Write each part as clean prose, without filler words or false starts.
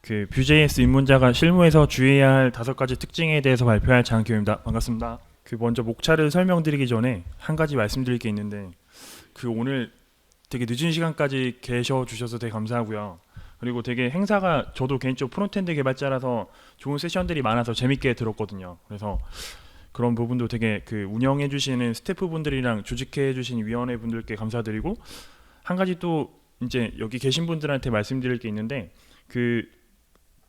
그 Vue.js 입문자가 실무에서 주의해야 할 5가지 특징에 대해서 발표할 장학규입니다. 반갑습니다. 그 먼저 목차를 설명드리기 전에 한 가지 말씀드릴 게 있는데, 그 오늘 되게 늦은 시간까지 계셔 주셔서 되게 감사하고요. 그리고 되게 행사가, 저도 개인적으로 프론트엔드 개발자라서 좋은 세션들이 많아서 재밌게 들었거든요. 그래서 그런 부분도 되게 그 운영해 주시는 스태프분들이랑 조직해 주신 위원회 분들께 감사드리고, 한 가지 또 이제 여기 계신 분들한테 말씀드릴 게 있는데, 그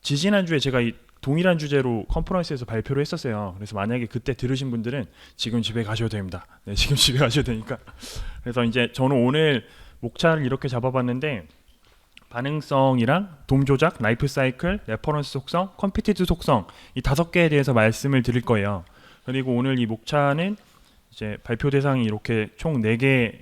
지지난주에 제가 이 동일한 주제로 컨퍼런스에서 발표를 했었어요. 그래서 만약에 그때 들으신 분들은 지금 집에 가셔도 됩니다. 네, 지금 집에 가셔도 되니까. 그래서 이제 저는 오늘 목차를 이렇게 잡아봤는데, 반응성이랑 돔 조작, 라이프 사이클, 레퍼런스 속성, 컴피티드 속성, 이 5개에 대해서 말씀을 드릴 거예요. 그리고 오늘 이 목차는 이제 발표 대상이 이렇게 총 4네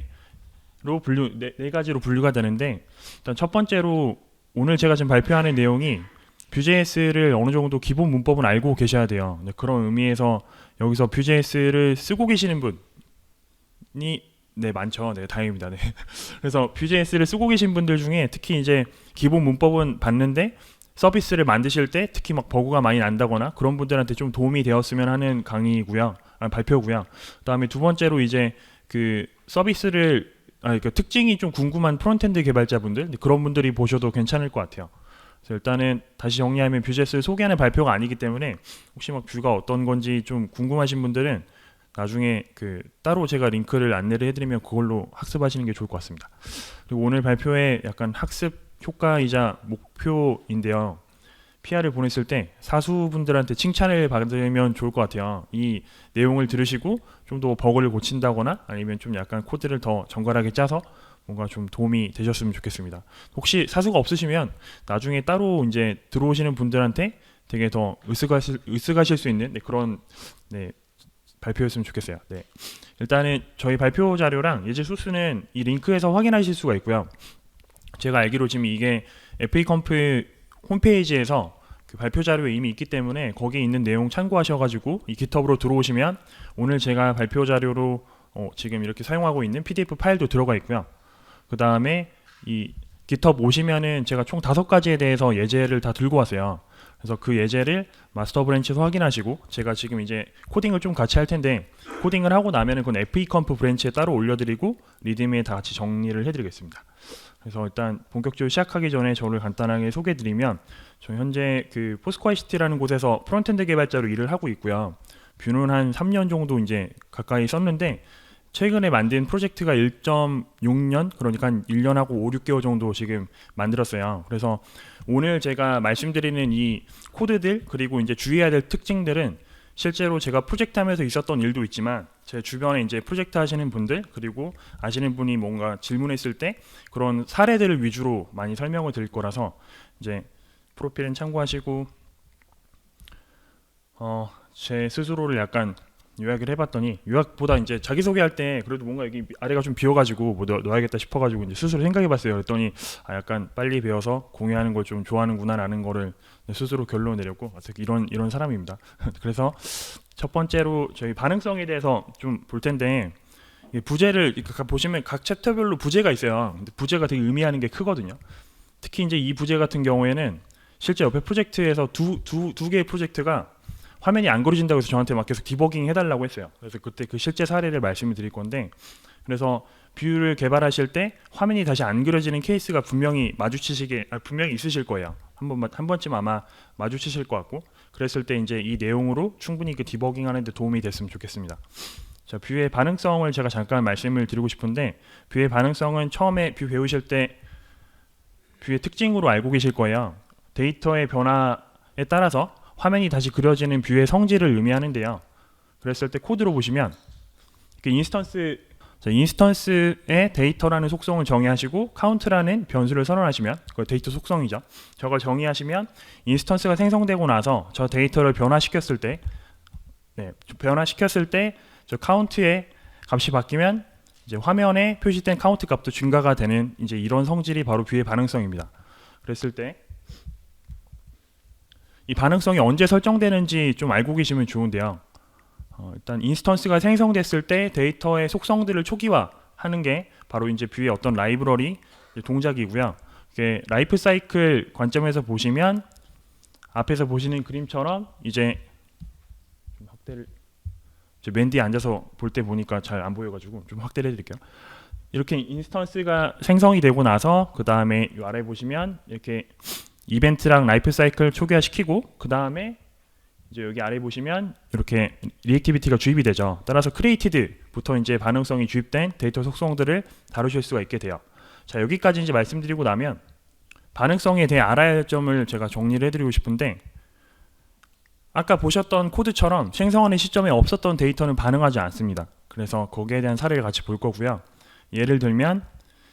가지로 분류가 되는데, 일단 첫 번째로 오늘 제가 지금 발표하는 내용이 Vue.js를 어느 정도 기본 문법은 알고 계셔야 돼요. 네, 그런 의미에서 여기서 Vue.js를 쓰고 계시는 분이 많죠. 네, 다행입니다. 네. 그래서 Vue.js를 쓰고 계신 분들 중에 특히 이제 기본 문법은 봤는데 서비스를 만드실 때 특히 막 버그가 많이 난다거나 그런 분들한테 좀 도움이 되었으면 하는 강의고요. 발표고요. 그다음에 두 번째로 이제 그 서비스를 그 특징이 좀 궁금한 프론트엔드 개발자분들, 그런 분들이 보셔도 괜찮을 것 같아요. 그래서 일단은 다시 정리하면 Vue.js를 소개하는 발표가 아니기 때문에 혹시 막 뷰가 어떤 건지 좀 궁금하신 분들은 나중에 그 따로 제가 링크를 안내를 해드리면 그걸로 학습하시는 게 좋을 것 같습니다. 그리고 오늘 발표의 약간 학습 효과이자 목표인데요. PR을 보냈을 때 사수분들한테 칭찬을 받으면 좋을 것 같아요. 이 내용을 들으시고 좀 더 버그를 고친다거나 아니면 좀 약간 코드를 더 정갈하게 짜서 뭔가 좀 도움이 되셨으면 좋겠습니다. 혹시 사수가 없으시면 나중에 따로 이제 들어오시는 분들한테 되게 더 으쓱하실 수 있는 그런 발표였으면 좋겠어요. 네. 일단은 저희 발표 자료랑 예제 소스는 이 링크에서 확인하실 수가 있고요. 제가 알기로 지금 이게 FAConf 홈페이지에서 그 발표 자료에 이미 있기 때문에 거기에 있는 내용 참고하셔가지고 이 GitHub으로 들어오시면 오늘 제가 발표 자료로 지금 이렇게 사용하고 있는 PDF 파일도 들어가 있고요. 그 다음에 이 GitHub 오시면은 제가 총 5가지에 대해서 예제를 다 들고 왔어요. 그래서 그 예제를 마스터 브랜치에서 확인하시고, 제가 지금 이제 코딩을 좀 같이 할 텐데 코딩을 하고 나면은 그건 FAConf 브랜치에 따로 올려드리고 리드미에 다 같이 정리를 해드리겠습니다. 그래서 일단 본격적으로 시작하기 전에 저를 간단하게 소개해드리면, 저 현재 그 포스코아이시티라는 곳에서 프론트엔드 개발자로 일을 하고 있고요. 뷰는 한 3년 정도 이제 가까이 썼는데 최근에 만든 프로젝트가 1.6년, 그러니까 한 1년하고 5, 6개월 정도 지금 만들었어요. 그래서 오늘 제가 말씀드리는 이 코드들, 그리고 이제 주의해야 될 특징들은 실제로 제가 프로젝트 하면서 있었던 일도 있지만 제 주변에 이제 프로젝트 하시는 분들, 그리고 아시는 분이 뭔가 질문했을 때 그런 사례들을 위주로 많이 설명을 드릴 거라서 이제 프로필은 참고하시고, 제 스스로를 약간 요약을 해봤더니, 요약보다 이제 자기소개할 때 그래도 뭔가 여기 아래가 좀 비어가지고 뭐 넣어야겠다 싶어가지고 이제 스스로 생각해봤어요. 그랬더니 약간 빨리 배워서 공유하는 걸 좀 좋아하는구나라는 거를 스스로 결론을 내렸고, 이런 사람입니다. 그래서 첫 번째로 저희 반응성에 대해서 좀 볼 텐데, 부제를 보시면 각 챕터별로 부제가 있어요. 근데 부제가 되게 의미하는 게 크거든요. 특히 이제 이 부제 같은 경우에는 실제 옆에 프로젝트에서 두 개의 프로젝트가 화면이 안 그려진다고 해서 저한테 막 계속 디버깅 해달라고 했어요. 그래서 그때 그 실제 사례를 말씀을 드릴 건데, 그래서 뷰를 개발하실 때 화면이 다시 안 그려지는 케이스가 분명히 분명히 있으실 거예요. 한 번쯤 아마 마주치실 것 같고, 그랬을 때 이제 이 내용으로 충분히 그 디버깅 하는데 도움이 됐으면 좋겠습니다. 자, 뷰의 반응성을 제가 잠깐 말씀을 드리고 싶은데, 뷰의 반응성은 처음에 뷰 배우실 때 뷰의 특징으로 알고 계실 거예요. 데이터의 변화에 따라서 화면이 다시 그려지는 뷰의 성질을 의미하는데요. 그랬을 때 코드로 보시면 인스턴스의 데이터라는 속성을 정의하시고 카운트라는 변수를 선언하시면, 그 데이터 속성이죠. 저걸 정의하시면 인스턴스가 생성되고 나서 저 데이터를 변화시켰을 때 저 카운트의 값이 바뀌면 이제 화면에 표시된 카운트 값도 증가가 되는 이제 이런 성질이 바로 뷰의 반응성입니다. 그랬을 때 이 반응성이 언제 설정되는지 좀 알고 계시면 좋은데요. 일단 인스턴스가 생성됐을 때 데이터의 속성들을 초기화하는 게 바로 이제 뷰의 어떤 라이브러리 동작이고요. 이게 라이프 사이클 관점에서 보시면 앞에서 보시는 그림처럼 이제 좀 확대를 맨 뒤에 앉아서 볼 때 보니까 잘 안 보여가지고 좀 확대를 해드릴게요. 이렇게 인스턴스가 생성이 되고 나서 그 다음에 이 아래 보시면 이렇게 이벤트랑 라이프 사이클 초기화시키고 그 다음에 이제 여기 아래 보시면 이렇게 리액티비티가 주입이 되죠. 따라서 크리에이티드부터 이제 반응성이 주입된 데이터 속성들을 다루실 수가 있게 돼요. 자, 여기까지 이제 말씀드리고 나면 반응성에 대해 알아야 할 점을 제가 정리를 해드리고 싶은데, 아까 보셨던 코드처럼 생성하는 시점에 없었던 데이터는 반응하지 않습니다. 그래서 거기에 대한 사례를 같이 볼 거고요. 예를 들면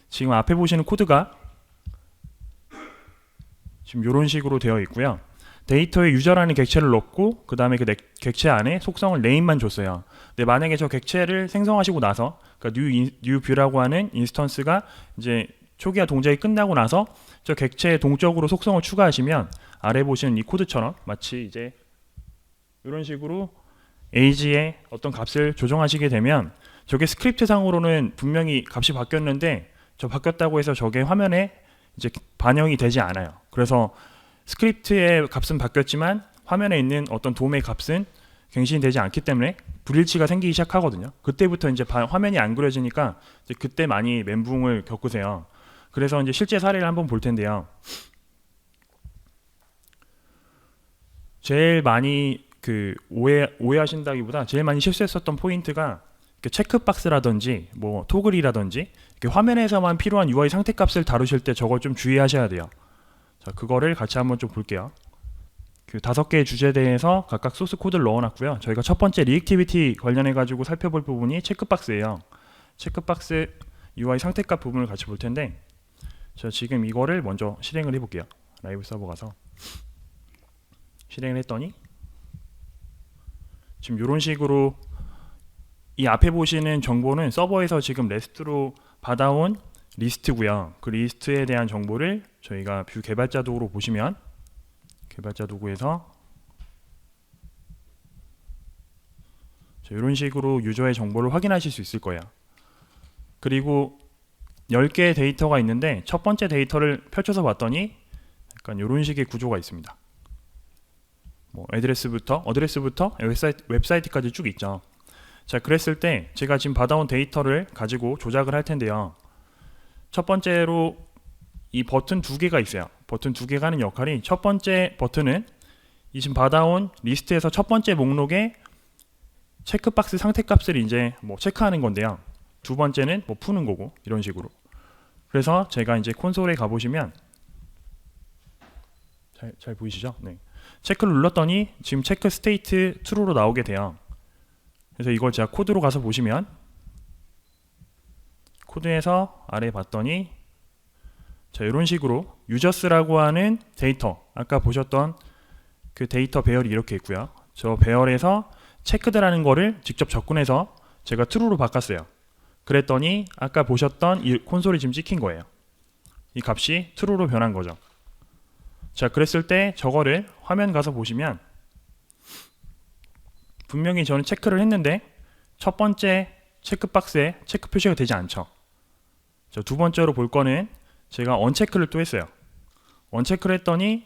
지금 앞에 보시는 코드가 지금 이런 식으로 되어 있고요. 데이터에 유저라는 객체를 넣고 그 다음에 그 객체 안에 속성을 네임만 줬어요. 근데 만약에 저 객체를 생성하시고 나서 그러니까 new view라고 하는 인스턴스가 이제 초기화 동작이 끝나고 나서 저 객체의 동적으로 속성을 추가하시면 아래 보시는 이 코드처럼 마치 이제 이런 식으로 age의 어떤 값을 조정하시게 되면 저게 스크립트 상으로는 분명히 값이 바뀌었는데 저 바뀌었다고 해서 저게 화면에 이제 반영이 되지 않아요. 그래서 스크립트의 값은 바뀌었지만 화면에 있는 어떤 돔의 값은 갱신이 되지 않기 때문에 불일치가 생기기 시작하거든요. 그때부터 이제 화면이 안 그려지니까 이제 그때 많이 멘붕을 겪으세요. 그래서 이제 실제 사례를 한번 볼 텐데요. 제일 많이 오해하신다기보다 제일 많이 실수했었던 포인트가 체크박스라든지 뭐 토글이라든지 화면에서만 필요한 UI 상태값을 다루실 때 저걸 좀 주의하셔야 돼요. 자, 그거를 같이 한번 좀 볼게요. 그 5개의 주제에 대해서 각각 소스 코드를 넣어놨고요. 저희가 첫 번째 리액티비티 관련해 가지고 살펴볼 부분이 체크박스예요. 체크박스 UI 상태값 부분을 같이 볼 텐데, 자, 지금 이거를 먼저 실행을 해볼게요. 라이브 서버 가서 실행을 했더니 지금 이런 식으로 이 앞에 보시는 정보는 서버에서 지금 레스트로 받아온 리스트고요. 그 리스트에 대한 정보를 저희가 뷰 개발자 도구로 보시면 개발자 도구에서 이런 식으로 유저의 정보를 확인하실 수 있을 거예요. 그리고 10개의 데이터가 있는데 첫 번째 데이터를 펼쳐서 봤더니 약간 이런 식의 구조가 있습니다. 뭐 어드레스부터 웹사이트까지 쭉 있죠. 자, 그랬을 때 제가 지금 받아온 데이터를 가지고 조작을 할 텐데요. 첫 번째로 이 버튼 2개가 있어요. 버튼 2개가 하는 역할이, 첫 번째 버튼은 이 지금 받아온 리스트에서 첫 번째 목록에 체크박스 상태값을 이제 뭐 체크하는 건데요. 두 번째는 뭐 푸는 거고, 이런 식으로. 그래서 제가 이제 콘솔에 가보시면 잘 보이시죠? 네. 체크를 눌렀더니 지금 체크 스테이트 true로 나오게 돼요. 그래서 이걸 제가 코드로 가서 보시면 코드에서 아래 봤더니 자, 이런 식으로 유저스라고 하는 데이터, 아까 보셨던 그 데이터 배열이 이렇게 있고요. 저 배열에서 체크드라는 거를 직접 접근해서 제가 true로 바꿨어요. 그랬더니 아까 보셨던 이 콘솔이 지금 찍힌 거예요. 이 값이 true로 변한 거죠. 자, 그랬을 때 저거를 화면 가서 보시면 분명히 저는 체크를 했는데 첫 번째 체크박스에 체크 표시가 되지 않죠. 자, 두 번째로 볼 거는 제가 언체크를 또 했어요. 언체크를 했더니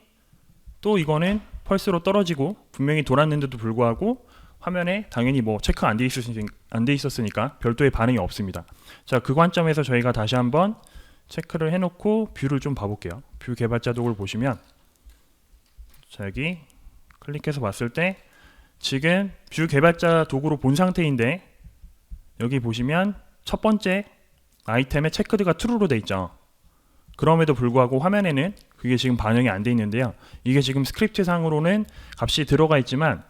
또 이거는 펄스로 떨어지고 분명히 돌았는데도 불구하고 화면에 당연히 뭐 체크 안 돼 있었으니까 별도의 반응이 없습니다. 자, 그 관점에서 저희가 다시 한번 체크를 해놓고 뷰를 좀 봐볼게요. 뷰 개발자 도구를 보시면 자, 여기 클릭해서 봤을 때 지금 뷰 개발자 도구로 본 상태인데 여기 보시면 첫 번째 아이템에 체크드가 true로 돼 있죠. 그럼에도 불구하고 화면에는 그게 지금 반영이 안 돼 있는데요. 이게 지금 스크립트 상으로는 값이 들어가 있지만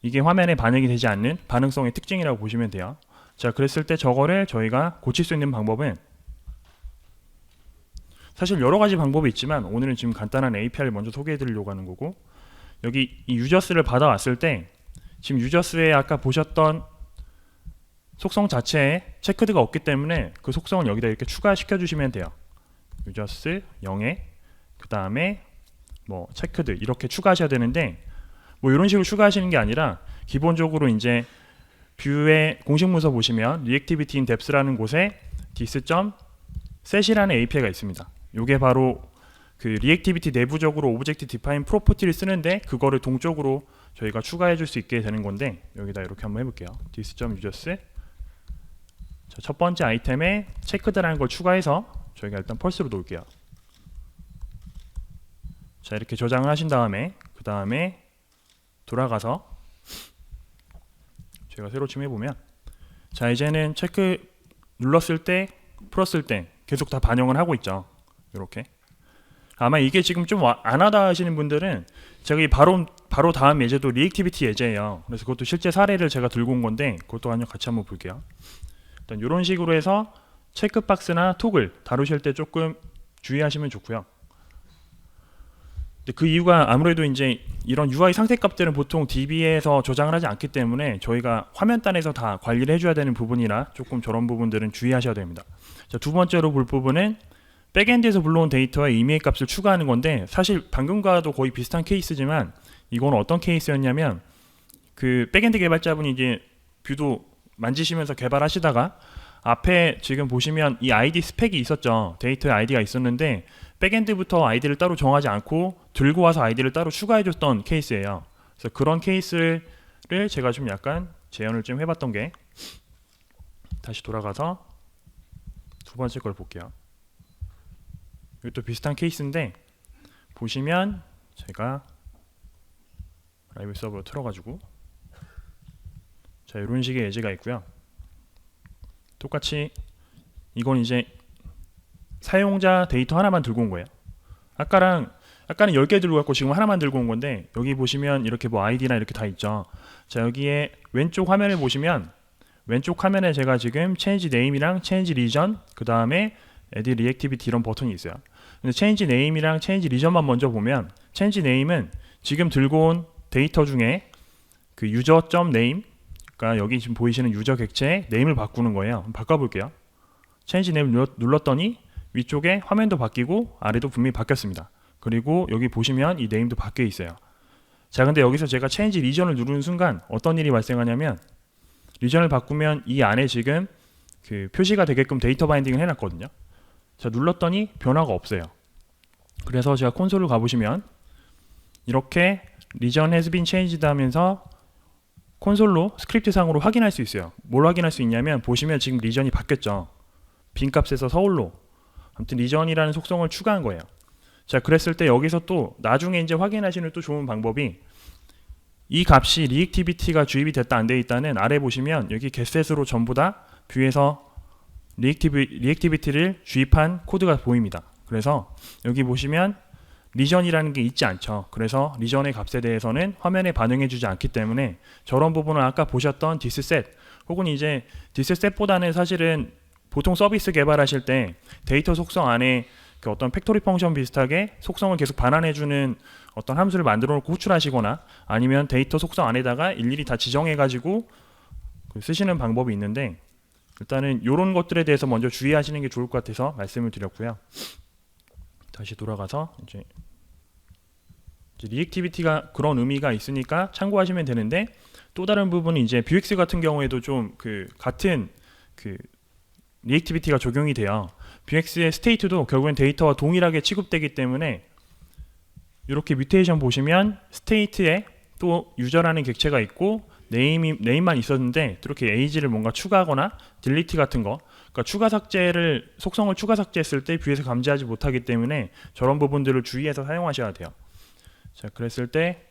이게 화면에 반영이 되지 않는 반응성의 특징이라고 보시면 돼요. 자, 그랬을 때 저거를 저희가 고칠 수 있는 방법은 사실 여러 가지 방법이 있지만 오늘은 지금 간단한 API를 먼저 소개해 드리려고 하는 거고, 여기 이 유저스를 받아왔을 때 지금 유저스에 아까 보셨던 속성 자체에 체크드가 없기 때문에 그 속성을 여기다 이렇게 추가시켜 주시면 돼요. 유저스 0에 그 다음에 뭐 체크드 이렇게 추가하셔야 되는데, 뭐 이런 식으로 추가하시는 게 아니라 기본적으로 이제 뷰의 공식 문서 보시면 reactivity in depth라는 곳에 this.set이라는 API가 있습니다. 이게 바로 그 리액티비티 내부적으로 오브젝트 디파인 프로퍼티를 쓰는데 그거를 동적으로 저희가 추가해 줄 수 있게 되는 건데 여기다 이렇게 한번 해볼게요. this.users 첫 번째 아이템에 체크드라는 걸 추가해서 저희가 일단 펄스로 놓을게요. 자, 이렇게 저장을 하신 다음에 그 다음에 돌아가서 제가 새로 좀 해보면 자, 이제는 체크 눌렀을 때 풀었을 때 계속 다 반영을 하고 있죠. 이렇게 아마 이게 지금 좀 안 하다 하시는 분들은 제가 이 바로 다음 예제도 리액티비티 예제예요. 그래서 그것도 실제 사례를 제가 들고 온 건데 그것도 같이 한번 볼게요. 일단 이런 식으로 해서 체크박스나 톡을 다루실 때 조금 주의하시면 좋고요. 근데 그 이유가 아무래도 이제 이런 UI 상태 값들은 보통 DB에서 저장을 하지 않기 때문에 저희가 화면단에서 다 관리를 해줘야 되는 부분이라 조금 저런 부분들은 주의하셔야 됩니다. 자, 두 번째로 볼 부분은 백엔드에서 불러온 데이터에 이메일 값을 추가하는 건데 사실 방금과도 거의 비슷한 케이스지만 이건 어떤 케이스였냐면 그 백엔드 개발자분이 이제 뷰도 만지시면서 개발하시다가 앞에 지금 보시면 이 아이디 스펙이 있었죠. 데이터에 아이디가 있었는데 백엔드부터 아이디를 따로 정하지 않고 들고 와서 아이디를 따로 추가해 줬던 케이스예요. 그래서 그런 케이스를 제가 좀 약간 재현을 좀 해봤던 게 다시 돌아가서 두 번째 걸 볼게요. 이것도 비슷한 케이스인데 보시면 제가 라이브 서버로 틀어가지고 자, 이런 식의 예제가 있고요. 똑같이 이건 이제 사용자 데이터 하나만 들고 온 거예요. 아까는 10개 들고 왔고 지금 하나만 들고 온 건데 여기 보시면 이렇게 뭐 아이디나 이렇게 다 있죠. 자, 여기에 왼쪽 화면을 보시면 왼쪽 화면에 제가 지금 change name이랑 change region 그 다음에 add reactivity 이런 버튼이 있어요. 근데 change name이랑 change region만 먼저 보면 change name은 지금 들고 온 데이터 중에 그 user.name 그러니까 여기 지금 보이시는 유저 객체의 네임을 바꾸는 거예요. 한번 바꿔볼게요. change name 눌렀더니 위쪽에 화면도 바뀌고 아래도 분명히 바뀌었습니다. 그리고 여기 보시면 이 네임도 바뀌어 있어요. 자, 근데 여기서 제가 change region을 누르는 순간 어떤 일이 발생하냐면 리전을 바꾸면 이 안에 지금 그 표시가 되게끔 데이터 바인딩을 해놨거든요. 자, 눌렀더니 변화가 없어요. 그래서 제가 콘솔을 가보시면 이렇게 region has been changed 하면서 콘솔로 스크립트 상으로 확인할 수 있어요. 뭘 확인할 수 있냐면 보시면 지금 리전이 바뀌었죠. 빈 값에서 서울로 아무튼 리전이라는 속성을 추가한 거예요. 자, 그랬을 때 여기서 또 나중에 이제 확인하시는 또 좋은 방법이 이 값이 리액티비티가 주입이 됐다 안 돼 있다는 아래 보시면 여기 getset으로 전부 다 뷰에서 리액티비티를 주입한 코드가 보입니다. 그래서 여기 보시면 리전이라는 게 있지 않죠. 그래서 리전의 값에 대해서는 화면에 반영해 주지 않기 때문에 저런 부분은 아까 보셨던 thisset 혹은 이제 thisset보다는 사실은 보통 서비스 개발하실 때 데이터 속성 안에 그 어떤 팩토리 펑션 비슷하게 속성을 계속 반환해 주는 어떤 함수를 만들어 놓고 호출하시거나 아니면 데이터 속성 안에다가 일일이 다 지정해 가지고 쓰시는 방법이 있는데 일단은 이런 것들에 대해서 먼저 주의하시는 게 좋을 것 같아서 말씀을 드렸고요. 다시 돌아가서 이제 리액티비티가 그런 의미가 있으니까 참고하시면 되는데 또 다른 부분은 이제 뷰엑스 같은 경우에도 좀 그 같은 그 리액티비티가 적용이 돼요. 뷰엑스의 스테이트도 결국엔 데이터와 동일하게 취급되기 때문에 이렇게 뮤테이션 보시면 스테이트에 또 유저라는 객체가 있고 네임만 있었는데 이렇게 에이지를 뭔가 추가하거나 딜리트 같은 거 그러니까 속성을 추가 삭제했을 때 뷰에서 감지하지 못하기 때문에 저런 부분들을 주의해서 사용하셔야 돼요. 자, 그랬을 때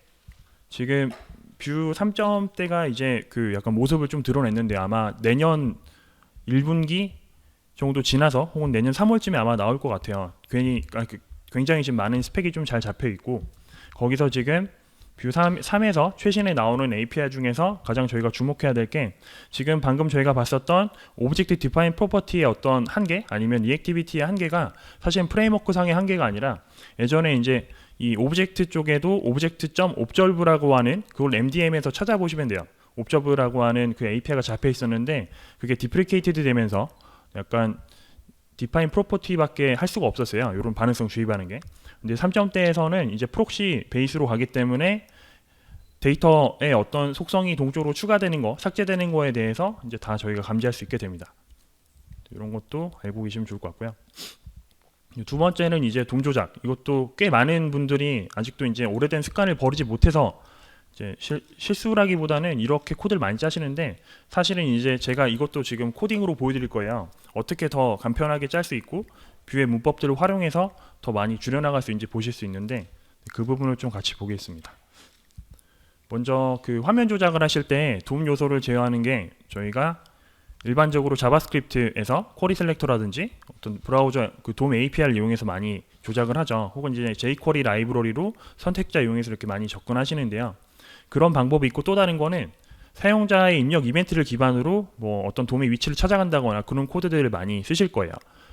지금 뷰 3점대가 이제 그 약간 모습을 좀 드러냈는데 아마 내년 1분기 정도 지나서 혹은 내년 3월쯤에 아마 나올 것 같아요. 굉장히 지금 많은 스펙이 좀 잘 잡혀 있고 거기서 지금 뷰 3에서 최신에 나오는 API 중에서 가장 저희가 주목해야 될 게 지금 방금 저희가 봤었던 오브젝트 디파인 프로퍼티의 어떤 한계 아니면 리액티비티의 한계가 사실은 프레임워크 상의 한계가 아니라 예전에 이제 이 오브젝트 쪽에도 오브젝트.observe라고 하는 그걸 MDM에서 찾아보시면 돼요. observe라고 하는 그 API가 잡혀 있었는데 그게 디프리케이티드 되면서 약간 디파인 프로퍼티밖에 할 수가 없었어요. 이런 반응성 주입하는 게. 근데 3점대에서는 이제 프록시 베이스로 가기 때문에 데이터의 어떤 속성이 동적으로 추가되는 거, 삭제되는 거에 대해서 이제 다 저희가 감지할 수 있게 됩니다. 이런 것도 알고 계시면 좋을 것 같고요. 두 번째는 이제 돔 조작. 이것도 꽤 많은 분들이 아직도 이제 오래된 습관을 버리지 못해서 이제 실수라기보다는 이렇게 코드를 많이 짜시는데, 사실은 이제 제가 이것도 지금 코딩으로 보여드릴 거예요. 어떻게 더 간편하게 짤 수 있고 뷰의 문법들을 활용해서 더 많이 줄여나갈 수 있는지 보실 수 있는데, 그 부분을 좀 같이 보겠습니다. 먼저 그 화면 조작을 하실 때 돔 요소를 제어하는 게, 저희가 일반적으로 자바스크립트에서 쿼리 셀렉터라든지 어떤 브라우저 그 돔 API를 이용해서 많이 조작을 하죠. 혹은 이제 jQuery 라이브러리로 선택자 이용해서 이렇게 많이 접근하시는데요. 그런 방법이 있고, 또 다른 거는 사용자의 입력 이벤트를 기반으로 뭐 어떤 돔의 위치를 찾아간다거나 그런 코드들을 많이 쓰실 거예요.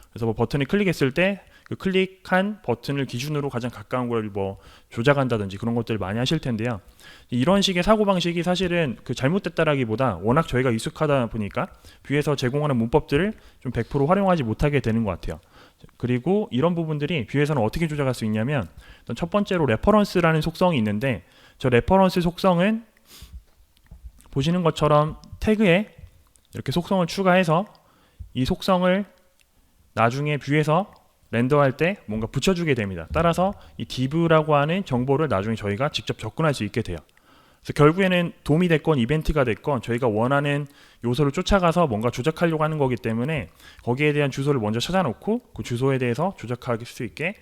그래서 뭐 버튼을 클릭했을 때 그 클릭한 버튼을 기준으로 가장 가까운 걸 뭐 조작한다든지 그런 것들을 많이 하실 텐데요. 이런 식의 사고방식이 사실은 그 잘못됐다라기보다 워낙 저희가 익숙하다 보니까 뷰에서 제공하는 문법들을 좀 100% 활용하지 못하게 되는 것 같아요. 그리고 이런 부분들이 뷰에서는 어떻게 조작할 수 있냐면, 일단 첫 번째로 레퍼런스라는 속성이 있는데, 저 레퍼런스 속성은 보시는 것처럼 태그에 이렇게 속성을 추가해서 이 속성을 나중에 뷰에서 렌더할 때 뭔가 붙여주게 됩니다. 따라서 이 div라고 하는 정보를 나중에 저희가 직접 접근할 수 있게 돼요. 그래서 결국에는 돔이 됐건 이벤트가 됐건 저희가 원하는 요소를 쫓아가서 뭔가 조작하려고 하는 거기 때문에, 거기에 대한 주소를 먼저 찾아놓고 그 주소에 대해서 조작할 수 있게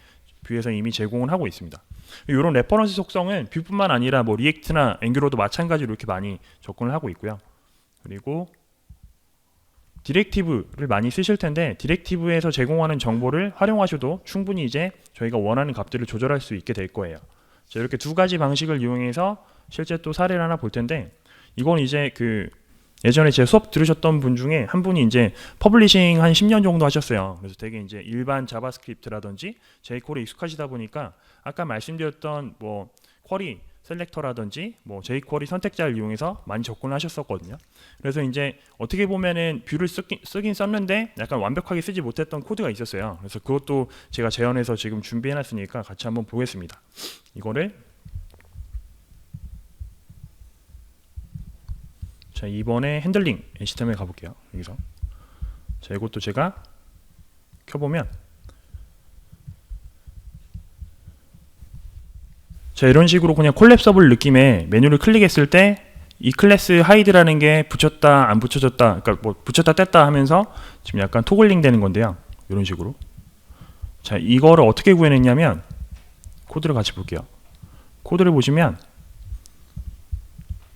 뷰에서 이미 제공을 하고 있습니다. 이런 레퍼런스 속성은 뷰뿐만 아니라 뭐 리액트나 앵귤러도 마찬가지로 이렇게 많이 접근을 하고 있고요. 그리고 디렉티브를 많이 쓰실 텐데, 디렉티브에서 제공하는 정보를 활용하셔도 충분히 이제 저희가 원하는 값들을 조절할 수 있게 될 거예요. 자, 이렇게 두 가지 방식을 이용해서 실제 또 사례를 하나 볼 텐데, 이건 이제 그 예전에 제 수업 들으셨던 분 중에 한 분이 이제 퍼블리싱 한 10년 정도 하셨어요. 그래서 되게 이제 일반 자바스크립트라든지 jQuery에 익숙하시다 보니까 아까 말씀드렸던 뭐 쿼리 셀렉터라든지 뭐 jQuery 선택자를 이용해서 많이 접근을 하셨었거든요. 그래서 이제 어떻게 보면은 뷰를 쓰긴 썼는데 약간 완벽하게 쓰지 못했던 코드가 있었어요. 그래서 그것도 제가 재현해서 지금 준비해놨으니까 같이 한번 보겠습니다. 이거를 자, 이번에 핸들링 시스템에 가볼게요. 여기서 자, 이것도 제가 켜보면, 자, 이런 식으로 그냥 콜랩서블 느낌의 메뉴를 클릭했을 때 이 클래스 하이드라는 게 붙였다 안 붙여졌다, 그러니까 뭐 붙였다 뗐다 하면서 지금 약간 토글링 되는 건데요. 이런 식으로. 자, 이거를 어떻게 구해냈냐면, 코드를 같이 볼게요. 코드를 보시면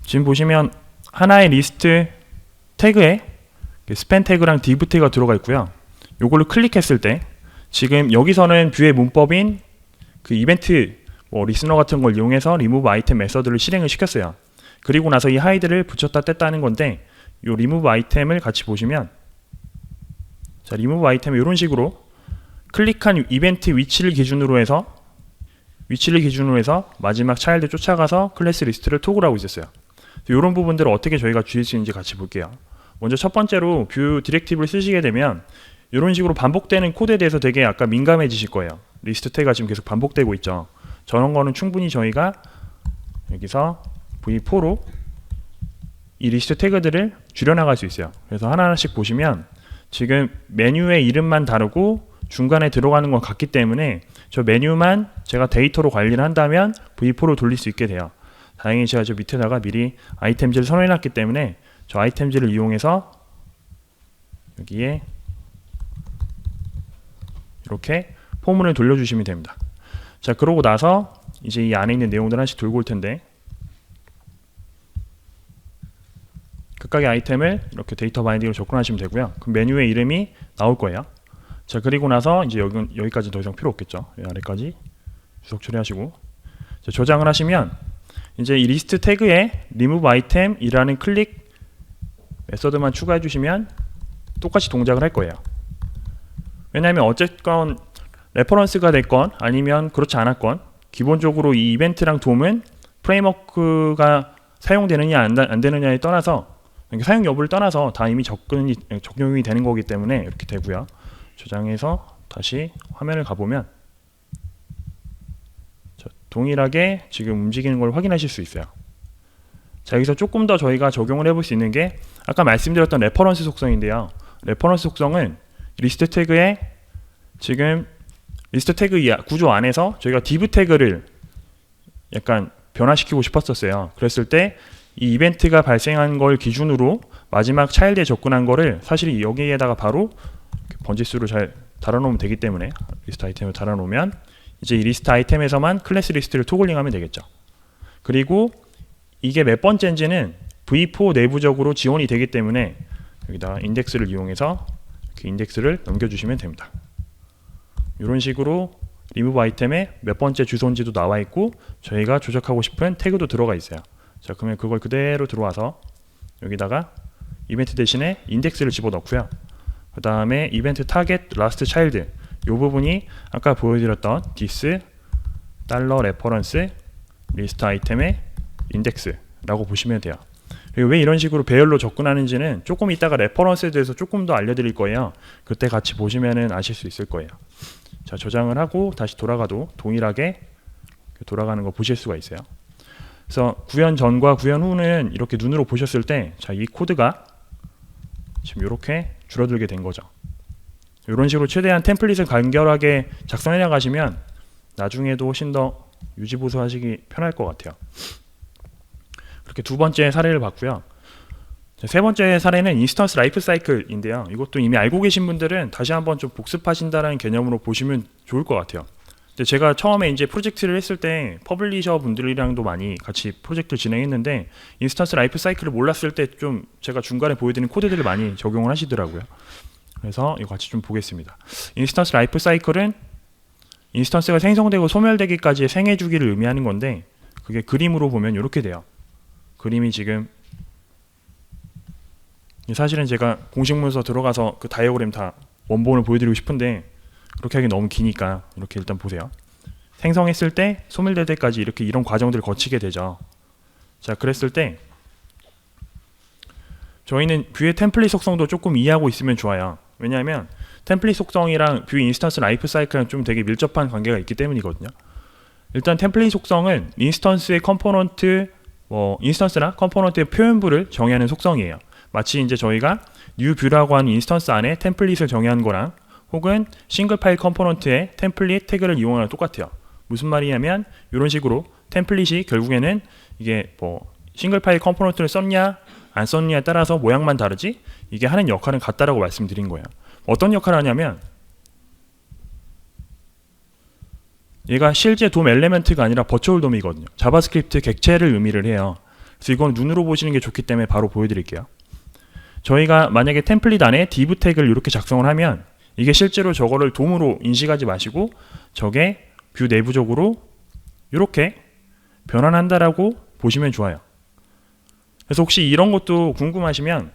지금 보시면 하나의 리스트 태그에 스팬 태그랑 div 태그가 들어가 있고요. 요걸로 클릭했을 때 지금 여기서는 뷰의 문법인 그 이벤트 뭐 리스너 같은 걸 이용해서 remove item 메서드를 실행을 시켰어요. 그리고 나서 이 하이드를 붙였다 뗐다 하는 건데, 요 remove item을 같이 보시면, 자, remove item을 이런 식으로 클릭한 이벤트 위치를 기준으로 해서 마지막 차일드 쫓아가서 클래스 리스트를 토글하고 있었어요. 이런 부분들을 어떻게 저희가 줄일 수 있는지 같이 볼게요. 먼저 첫 번째로 뷰 디렉티브를 쓰시게 되면 이런 식으로 반복되는 코드에 대해서 되게 약간 민감해지실 거예요. 리스트 태그가 지금 계속 반복되고 있죠. 저런 거는 충분히 저희가 여기서 v4로 이 리스트 태그들을 줄여나갈 수 있어요. 그래서 하나하나씩 보시면 지금 메뉴의 이름만 다르고 중간에 들어가는 건 같기 때문에 저 메뉴만 제가 데이터로 관리를 한다면 v4로 돌릴 수 있게 돼요. 다행히 제가 저 밑에다가 미리 아이템즈를 선언해놨기 때문에 저 아이템즈를 이용해서 여기에 이렇게 포문을 돌려주시면 됩니다. 자, 그러고 나서 이제 이 안에 있는 내용들 하나씩 돌고 올 텐데, 각각의 아이템을 이렇게 데이터 바인딩으로 접근하시면 되고요. 그럼 메뉴의 이름이 나올 거예요. 자, 그리고 나서 이제 여기까지 더 이상 필요 없겠죠. 이 아래까지 주석 처리하시고, 자, 저장을 하시면 이제 이 리스트 태그에 remove item이라는 클릭 메서드만 추가해 주시면 똑같이 동작을 할 거예요. 왜냐하면 어쨌건 레퍼런스가 됐건 아니면 그렇지 않았건 기본적으로 이 이벤트랑 돔은 프레임워크가 사용되느냐 안 되느냐에 떠나서, 사용 여부를 떠나서 다 이미 적용이 되는 거기 때문에 이렇게 되고요. 저장해서 다시 화면을 가보면 동일하게 지금 움직이는 걸 확인하실 수 있어요. 자, 여기서 조금 더 저희가 적용을 해볼 수 있는 게 아까 말씀드렸던 레퍼런스 속성인데요. 레퍼런스 속성은 리스트 태그에 지금 리스트 태그 구조 안에서 저희가 div 태그를 약간 변화시키고 싶었었어요. 그랬을 때 이 이벤트가 발생한 걸 기준으로 마지막 차일드에 접근한 거를 사실 여기에다가 바로 번지수를 잘 달아놓으면 되기 때문에 리스트 아이템을 달아놓으면 이제 이 리스트 아이템에서만 클래스 리스트를 토글링하면 되겠죠. 그리고 이게 몇 번째인지는 v4 내부적으로 지원이 되기 때문에 여기다 인덱스를 이용해서 이렇게 인덱스를 넘겨주시면 됩니다. 이런 식으로 리무브 아이템에 몇 번째 주소인지도 나와 있고 저희가 조작하고 싶은 태그도 들어가 있어요. 자, 그러면 그걸 그대로 들어와서 여기다가 이벤트 대신에 인덱스를 집어넣고요. 그 다음에 이벤트 타겟 라스트 차일드 이 부분이 아까 보여드렸던 this $reference 리스트 아이템의 인덱스라고 보시면 돼요. 그리고 왜 이런 식으로 배열로 접근하는지는 조금 이따가 레퍼런스에 대해서 조금 더 알려드릴 거예요. 그때 같이 보시면은 아실 수 있을 거예요. 자, 저장을 하고 다시 돌아가도 동일하게 돌아가는 거 보실 수가 있어요. 그래서 구현 전과 구현 후는 이렇게 눈으로 보셨을 때, 자, 이 코드가 지금 이렇게 줄어들게 된 거죠. 이런 식으로 최대한 템플릿을 간결하게 작성해 나가시면 나중에도 훨씬 더 유지 보수하시기 편할 것 같아요. 그렇게 두 번째 사례를 봤고요. 세 번째 사례는 인스턴스 라이프 사이클인데요. 이것도 이미 알고 계신 분들은 다시 한번 좀 복습하신다는 개념으로 보시면 좋을 것 같아요. 근데 제가 처음에 이제 프로젝트를 했을 때 퍼블리셔 분들이랑도 많이 같이 프로젝트를 진행했는데 인스턴스 라이프 사이클을 몰랐을 때 좀 제가 중간에 보여드린 코드들을 많이 적용을 하시더라고요. 그래서 이거 같이 좀 보겠습니다. 인스턴스 라이프 사이클은 인스턴스가 생성되고 소멸되기까지의 생애 주기를 의미하는 건데 그게 그림으로 보면 이렇게 돼요. 그림이 지금 사실은 제가 공식 문서 들어가서 그 다이어그램 다 원본을 보여드리고 싶은데 그렇게 하기 너무 기니까 이렇게 일단 보세요. 생성했을 때 소멸될 때까지 이렇게 이런 과정들을 거치게 되죠. 자, 그랬을 때 저희는 뷰의 템플릿 속성도 조금 이해하고 있으면 좋아요. 왜냐하면 템플릿 속성이랑 뷰 인스턴스 라이프 사이클은 좀 되게 밀접한 관계가 있기 때문이거든요. 일단 템플릿 속성은 인스턴스의 컴포넌트, 인스턴스나 컴포넌트의 표현부를 정의하는 속성이에요. 마치 이제 저희가 new 뷰라고 하는 인스턴스 안에 템플릿을 정의한 거랑 혹은 싱글 파일 컴포넌트의 템플릿 태그를 이용하는 똑같아요. 무슨 말이냐면 이런 식으로 템플릿이 결국에는 이게 싱글 파일 컴포넌트를 썼냐 안 썼냐에 따라서 모양만 다르지 이게 하는 역할은 같다라고 말씀드린 거예요. 어떤 역할을 하냐면 얘가 실제 돔 엘리멘트가 아니라 버추얼 돔이거든요. 자바스크립트 객체를 의미를 해요. 그래서 이건 눈으로 보시는 게 좋기 때문에 바로 보여드릴게요. 저희가 만약에 템플릿 안에 div 태그를 이렇게 작성을 하면 이게 실제로 저거를 돔으로 인식하지 마시고 저게 뷰 내부적으로 이렇게 변환한다라고 보시면 좋아요. 그래서 혹시 이런 것도 궁금하시면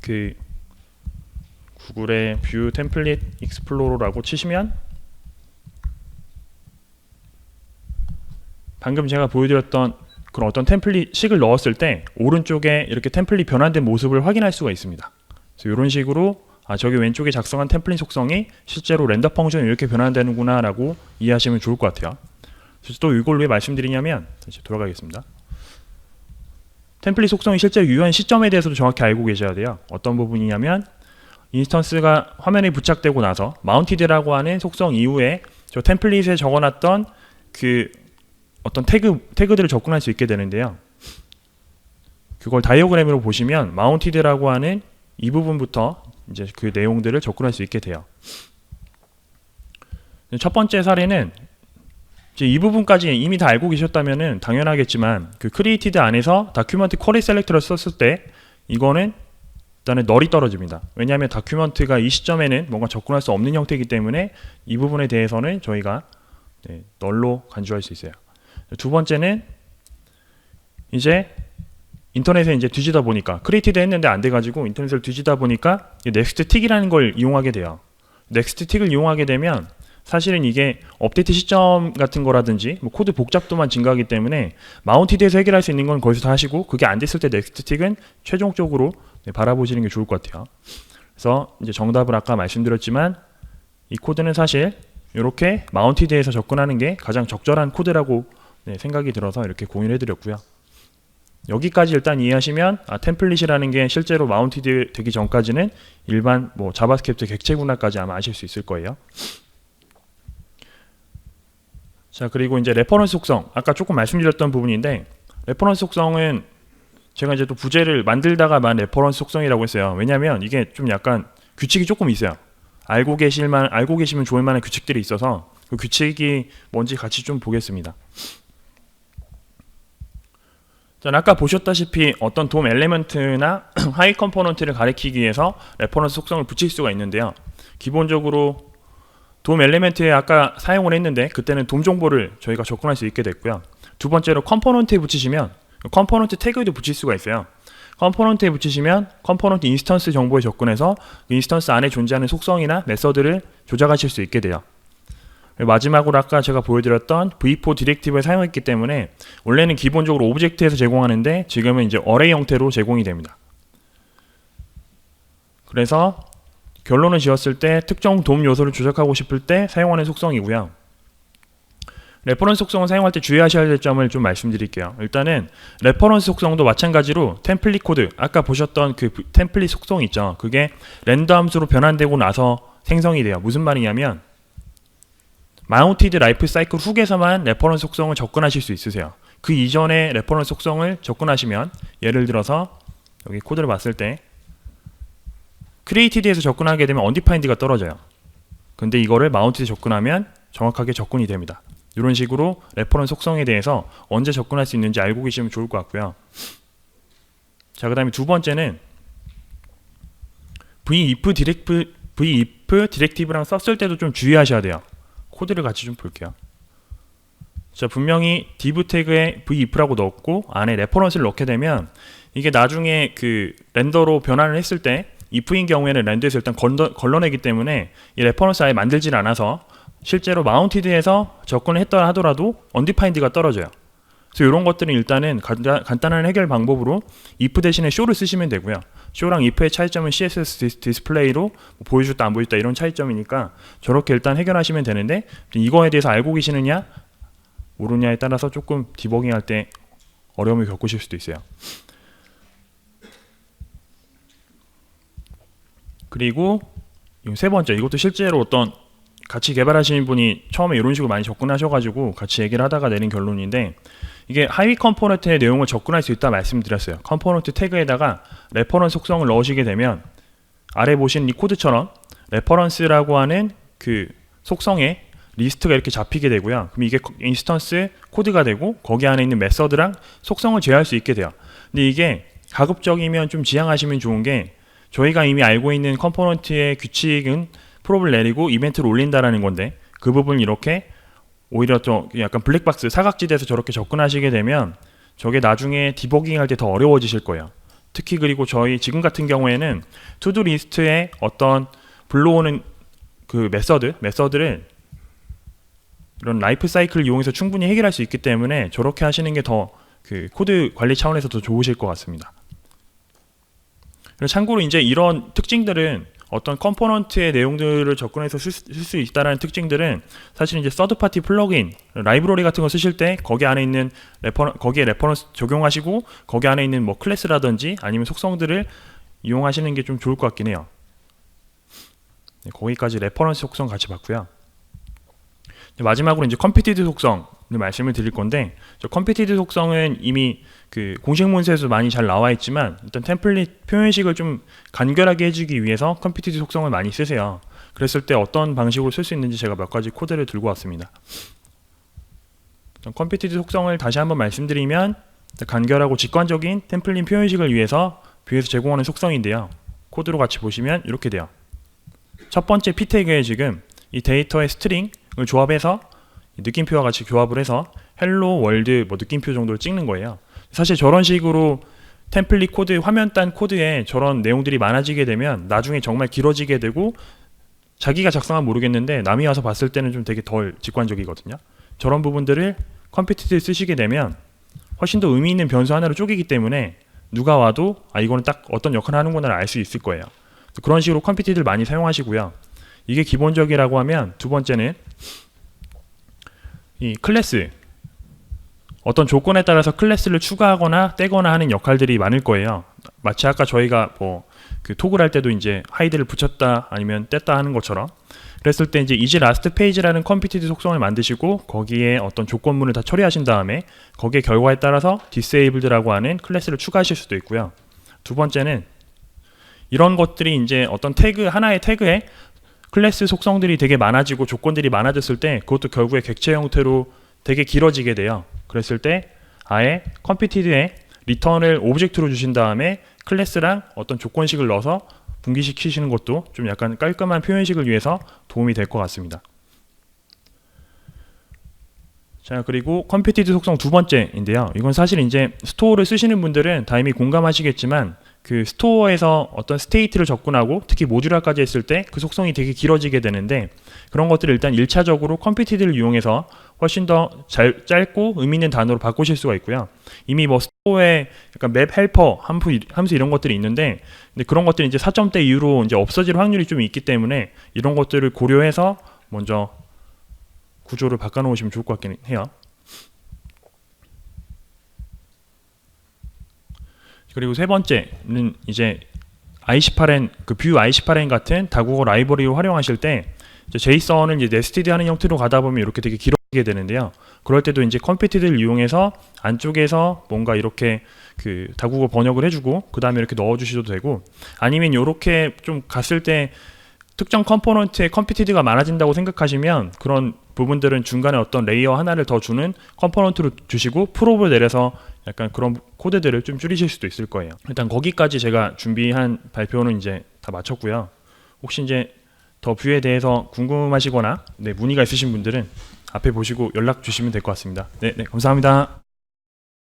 그 구글에 뷰 템플릿 익스플로러라고 치시면 방금 제가 보여드렸던 그런 어떤 템플릿식을 넣었을 때 오른쪽에 이렇게 템플릿 변환된 모습을 확인할 수가 있습니다. 그래서 이런 식으로 저기 왼쪽에 작성한 템플릿 속성이 실제로 렌더 펑션이 이렇게 변환되는구나 라고 이해하시면 좋을 것 같아요. 그래서 또 이걸 왜 말씀드리냐면 다시 돌아가겠습니다. 템플릿 속성이 실제 유효한 시점에 대해서도 정확히 알고 계셔야 돼요. 어떤 부분이냐면 인스턴스가 화면에 부착되고 나서 마운티드라고 하는 속성 이후에 저 템플릿에 적어놨던 그 어떤 태그들을 접근할 수 있게 되는데요. 그걸 다이어그램으로 보시면 마운티드라고 하는 이 부분부터 이제 그 내용들을 접근할 수 있게 돼요. 첫 번째 사례는 이제 이 부분까지 이미 다 알고 계셨다면은 당연하겠지만 그 크리에이티드 안에서 다큐먼트 쿼리 셀렉터를 썼을 때 이거는 일단은 널이 떨어집니다. 왜냐하면 다큐먼트가 이 시점에는 뭔가 접근할 수 없는 형태이기 때문에 이 부분에 대해서는 저희가 널로 간주할 수 있어요. 두 번째는 이제 인터넷에 이제 뒤지다 보니까 크리에이티드 했는데 안 돼가지고 인터넷을 뒤지다 보니까 넥스트 틱이라는 걸 이용하게 돼요. 넥스트 틱을 이용하게 되면 사실은 이게 업데이트 시점 같은 거라든지 코드 복잡도만 증가하기 때문에 마운티드에서 해결할 수 있는 건 거기서 다 하시고 그게 안 됐을 때 넥스트 틱은 최종적으로 바라보시는 게 좋을 것 같아요. 그래서 이제 정답을 아까 말씀드렸지만 이 코드는 사실 이렇게 마운티드에서 접근하는 게 가장 적절한 코드라고 생각이 들어서 이렇게 공유를 해드렸고요. 여기까지 일단 이해하시면 템플릿이라는 게 실제로 마운티드 되기 전까지는 일반 자바스크립트 객체구나까지 아마 아실 수 있을 거예요. 자, 그리고 이제 레퍼런스 속성, 아까 조금 말씀드렸던 부분인데, 레퍼런스 속성은 제가 이제 또 부제를 만들다가만 레퍼런스 속성이라고 했어요. 왜냐면 이게 좀 약간 규칙이 조금 있어요. 알고 계시면 좋을 만한 규칙들이 있어서 그 규칙이 뭔지 같이 좀 보겠습니다. 자, 아까 보셨다시피 어떤 돔 엘리먼트나 하위 컴포넌트를 가리키기 위해서 레퍼런스 속성을 붙일 수가 있는데요. 기본적으로 돔 엘리먼트에 아까 사용을 했는데 그때는 돔 정보를 저희가 접근할 수 있게 됐고요. 두 번째로 컴포넌트에 붙이시면 컴포넌트 태그에도 붙일 수가 있어요. 컴포넌트에 붙이시면 컴포넌트 인스턴스 정보에 접근해서 인스턴스 안에 존재하는 속성이나 메서드를 조작하실 수 있게 돼요. 마지막으로 아까 제가 보여드렸던 v4 디렉티브를 사용했기 때문에 원래는 기본적으로 오브젝트에서 제공하는데 지금은 이제 어레이 형태로 제공이 됩니다. 그래서 결론을 지었을 때 특정 돔 요소를 조작하고 싶을 때 사용하는 속성이고요. 레퍼런스 속성을 사용할 때 주의하셔야 될 점을 좀 말씀드릴게요. 일단은 레퍼런스 속성도 마찬가지로 템플릿 코드, 아까 보셨던 그 템플릿 속성 있죠. 그게 렌더 함수로 변환되고 나서 생성이 돼요. 무슨 말이냐면 마운티드 라이프 사이클 훅에서만 레퍼런스 속성을 접근하실 수 있으세요. 그 이전에 레퍼런스 속성을 접근하시면 예를 들어서 여기 코드를 봤을 때 크리에이티드에서 접근하게 되면 언디파인드가 떨어져요. 근데 이거를 마운티드 접근하면 정확하게 접근이 됩니다. 이런 식으로 레퍼런스 속성에 대해서 언제 접근할 수 있는지 알고 계시면 좋을 것 같고요. 자, 그 다음에 두 번째는 v-if 디렉티브랑 썼을 때도 좀 주의하셔야 돼요. 코드를 같이 좀 볼게요. 자, 분명히 div 태그에 v-if라고 넣었고 안에 레퍼런스를 넣게 되면 이게 나중에 그 렌더로 변환을 했을 때 if인 경우에는 렌더에서 일단 걸러내기 때문에 이 레퍼런스 아예 만들질 않아서 실제로 마운티드에서 접근을 했더라 하더라도 언디파인드가 떨어져요. 그래서 이런 것들은 일단은 간단한 해결 방법으로 if 대신에 show를 쓰시면 되고요. show랑 if의 차이점은 css 디스플레이로 보여줬다 안 보여줬다 이런 차이점이니까 저렇게 일단 해결하시면 되는데 이거에 대해서 알고 계시느냐 모르냐에 따라서 조금 디버깅할 때 어려움을 겪으실 수도 있어요. 그리고 세 번째, 이것도 실제로 어떤 같이 개발하시는 분이 처음에 이런 식으로 많이 접근하셔가지고 같이 얘기를 하다가 내린 결론인데, 이게 하위 컴포넌트의 내용을 접근할 수 있다 말씀드렸어요. 컴포넌트 태그에다가 레퍼런스 속성을 넣으시게 되면 아래 보신 이 코드처럼 레퍼런스라고 하는 그 속성에 리스트가 이렇게 잡히게 되고요. 그럼 이게 인스턴스 코드가 되고 거기 안에 있는 메서드랑 속성을 제어할 수 있게 돼요. 근데 이게 가급적이면 좀 지양하시면 좋은 게, 저희가 이미 알고 있는 컴포넌트의 규칙은 프롭을 내리고 이벤트를 올린다라는 건데, 그 부분을 이렇게 오히려 좀 약간 블랙박스 사각지대에서 저렇게 접근하시게 되면 저게 나중에 디버깅 할 때 더 어려워지실 거예요. 특히 그리고 저희 지금 같은 경우에는 투두 리스트에 어떤 불러오는 그 메서드를 이런 라이프 사이클을 이용해서 충분히 해결할 수 있기 때문에 저렇게 하시는 게 더 그 코드 관리 차원에서 더 좋으실 것 같습니다. 참고로 이제 이런 특징들은 어떤 컴포넌트의 내용들을 접근해서 쓸 수 있다는 특징들은 사실 이제 서드 파티 플러그인, 라이브러리 같은 거 쓰실 때 거기 안에 있는 거기에 레퍼런스 적용하시고 거기 안에 있는 뭐 클래스라든지 아니면 속성들을 이용하시는 게 좀 좋을 것 같긴 해요. 네, 거기까지 레퍼런스 속성 같이 봤고요. 마지막으로 이제 컴피티드 속성을 말씀을 드릴 건데, 저 컴피티드 속성은 이미 그 공식 문서에서 많이 잘 나와 있지만 일단 템플릿 표현식을 좀 간결하게 해주기 위해서 컴피티드 속성을 많이 쓰세요. 그랬을 때 어떤 방식으로 쓸 수 있는지 제가 몇 가지 코드를 들고 왔습니다. 컴피티드 속성을 다시 한번 말씀드리면 간결하고 직관적인 템플릿 표현식을 위해서 뷰에서 제공하는 속성인데요. 코드로 같이 보시면 이렇게 돼요. 첫 번째 p 태그에 지금 이 데이터의 스트링을 조합해서 느낌표와 같이 교합을 해서 헬로 월드 뭐 느낌표 정도를 찍는 거예요. 사실 저런 식으로 템플릿 코드, 화면 딴 코드에 저런 내용들이 많아지게 되면 나중에 정말 길어지게 되고 자기가 작성하면 모르겠는데 남이 와서 봤을 때는 좀 되게 덜 직관적이거든요. 저런 부분들을 컴피티드에 쓰시게 되면 훨씬 더 의미 있는 변수 하나로 쪼개기 때문에 누가 와도 아 이거는 딱 어떤 역할을 하는구나를 알 수 있을 거예요. 그런 식으로 컴피티드를 많이 사용하시고요. 이게 기본적이라고 하면 두 번째는 이 클래스, 어떤 조건에 따라서 클래스를 추가하거나 떼거나 하는 역할들이 많을 거예요. 마치 아까 저희가 뭐 그 토글 할 때도 이제 하이드를 붙였다 아니면 뗐다 하는 것처럼 그랬을 때 이제 이지 라스트 페이지라는 컴피티드 속성을 만드시고 거기에 어떤 조건문을 다 처리하신 다음에 거기에 결과에 따라서 disabled라고 하는 클래스를 추가하실 수도 있고요. 두 번째는 이런 것들이 이제 어떤 태그 하나의 태그에 클래스 속성들이 되게 많아지고 조건들이 많아졌을 때 그것도 결국에 객체 형태로 되게 길어지게 돼요. 그랬을 때 아예 컴피티드에 리턴을 오브젝트로 주신 다음에 클래스랑 어떤 조건식을 넣어서 분기시키시는 것도 좀 약간 깔끔한 표현식을 위해서 도움이 될 것 같습니다. 자, 그리고 컴피티드 속성 두 번째인데요. 이건 사실 이제 스토어를 쓰시는 분들은 다 이미 공감하시겠지만 그 스토어에서 어떤 스테이트를 접근하고 특히 모듈화까지 했을 때 그 속성이 되게 길어지게 되는데 그런 것들을 일단 1차적으로 컴피티드를 이용해서 훨씬 더 짧고 의미 있는 단어로 바꾸실 수가 있고요. 이미 뭐 스토어에 약간 맵 헬퍼 함수 이런 것들이 있는데 근데 그런 것들이 이제 4점대 이후로 이제 없어질 확률이 좀 있기 때문에 이런 것들을 고려해서 먼저 구조를 바꿔 놓으시면 좋을 것 같긴 해요. 그리고 세 번째는 이제 i18n 그 뷰 i18n 같은 다국어 라이브러리를 활용하실 때 이제 JSON을 이제 네스티드하는 형태로 가다 보면 이렇게 되게 길어지게 되는데요. 그럴 때도 이제 컴피티드를 이용해서 안쪽에서 뭔가 이렇게 그 다국어 번역을 해주고 그 다음에 이렇게 넣어주셔도 되고 아니면 이렇게 좀 갔을 때 특정 컴포넌트에 컴피티드가 많아진다고 생각하시면 그런 부분들은 중간에 어떤 레이어 하나를 더 주는 컴포넌트로 주시고 프롭을 내려서 약간 그런 코드들을 좀 줄이실 수도 있을 거예요. 일단 거기까지 제가 준비한 발표는 이제 다 마쳤고요. 혹시 이제 더 뷰에 대해서 궁금하시거나 문의가 있으신 분들은 앞에 보시고 연락 주시면 될 것 같습니다. 네, 감사합니다.